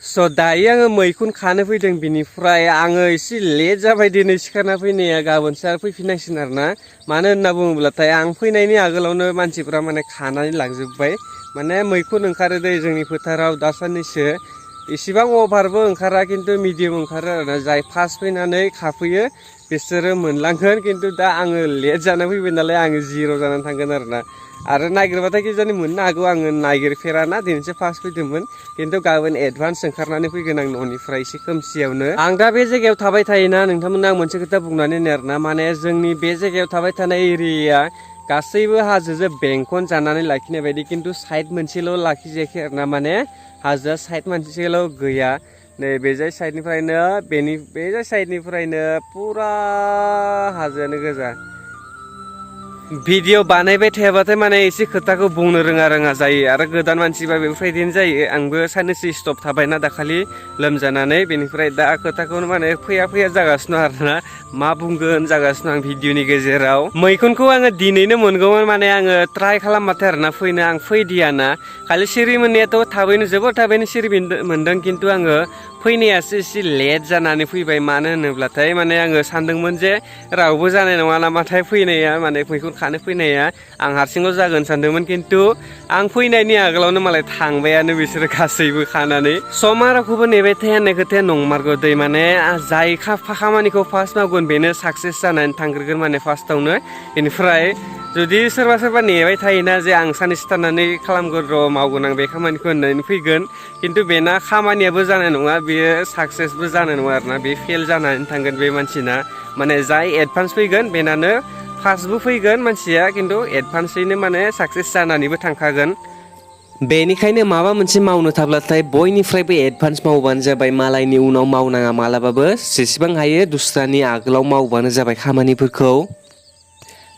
स' दायो आङो मैखुन खानो फैदों बिनिफ्राय आङो एसे लेट जाबाय दिनै सिखारना फैनाया गाबोनसो आरो फैफिननांसिगोन आरोना मानो होनना बुङोब्लाथाय आं फैनायनि आगोलावनो मानसिफ्रा माने खानानै लांजोब्बाय माने मैखुन ओंखारो दै जोंनि फोथाराव दासाननैसो इसेबां अभारबो ओंखारा खिन्थु मिडियाम ओंखारो आरोना जाय फार्स्ट फैनानै खाफैयो बिसोरो मोनलांगोन खिन्थु दा आङो लेट जाना फैबाय नालाय आङो जिर' जानानै थांगोन आरो नागिरबाथाय किजानि मोननो हागौ आङो नागिरफेराना दिनैसो फार्स्ट फैदोंमोन खिन्थु गाबोन एडभान्स ओंखारनानै फैगोन आं न'निफ्राय एसे खोमसियावनो आं दा बे जायगायाव थाबाय थायोना नोंथांमोननो आं मोनसे खोथा बुंनानै होनो आरोना माने जोंनि बे जायगायाव थाबाय थानाय एरियाया गासैबो हाजोजों बेंखन जानानै लाखिनाय बायदि खिन्थु साइड मोनसेल' लाखिजायाखै आरोना माने हाजोआ साइड मोनसेल' गैया नै बेजाय साइडनिफ्रायनो बेजाय साइडनिफ्रायनो पुरा हाजोआनो गोजा भिडिअ बानायबाय थायाबाथाय माने एसे खोथाखौ बुंनो रोङा जायो आरो गोदान मानसिबा बेफोरबायदिनो जायो आंबो साननैसो स्टप थाबायना दाखालि लोमजानानै बेनिफ्राय दा खोथाखौनो माने फैया जागासिनो आरोना मा बुंगोन जागासिनो आं भिडिअनि गेजेराव मैखुनखौ आङो दिनैनो मोनगौमोन माने आङो ट्राइ खालामबाथाय आरोना फैनो आं फैदियाना खालि सिरि मोननायाथ' जोबोद थाबैनो सिरि मोनदों खिन्थु आङो फैनायासो एसे लेट जानानै फैबाय मानो होनोब्लाथाय माने आङो सानदोंमोन जे रावबो जानाय नङा नामाथाय फैनाया माने मैखुन खानो फैनाया आं हारसिंल' जागोन सानदोंमोन खिन्थु आं फैनायनि आगोलावनो मालाय थांबायानो बिसोरो गासैबो खानानै समा रावखौबो नेबाय थाया होननाय खोथाया नंमारगौ दै माने जाय खामानिखौ फार्स्ट मावगोन बेनो साक्सेस जानानै थांग्रोगोन माने फार्स्टआवनो बेनिफ्राय जुदि सोरबा नेबाय थायोना जे आं साननैसो थानानै खालामगोन र' मावगोन आं बे खामानिखौ होननानै फैगोन खिन्थु बेना खामानियाबो जानाय नङा बेयो साक्सेसबो जानाय नङा आरोना बे फेल जानानै थांगोन बे मानसिना माने जाय एडभान्स फैगोन बेनानो फार्स्टबो फैगोन मानसिया खिन्थु एडभान्सैनो माने साक्सेस जानानैबो थांखागोन बेनिखायनो माबा मोनसे मावनो थाब्लाथाय बयनिफ्रायबो एडभान्स मावबानो जाबाय मालायनि उनाव मावनाङा मालाबाबो जेसेबां हायो दस्रानि आगोलाव मावबानो जाबाय खामानिफोरखौ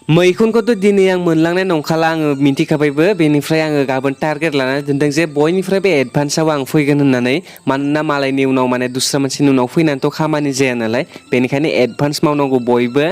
मैखुनखौथ' दिनै आं मोनलांनाय नंखाला आङो मिन्थिखाबायबो बेनिफ्राय आङो गाबोन टारगेट लानानै दोनदों जे बयनिफ्रायबो एडभान्सआव आं फैगोन होननानै मानोना मालायनि उनाव माने दस्रा मानसिनि उनाव फैनानैथ' खामानि जाया नालाय बेनिखायनो एडभान्स मावनांगौ बयबो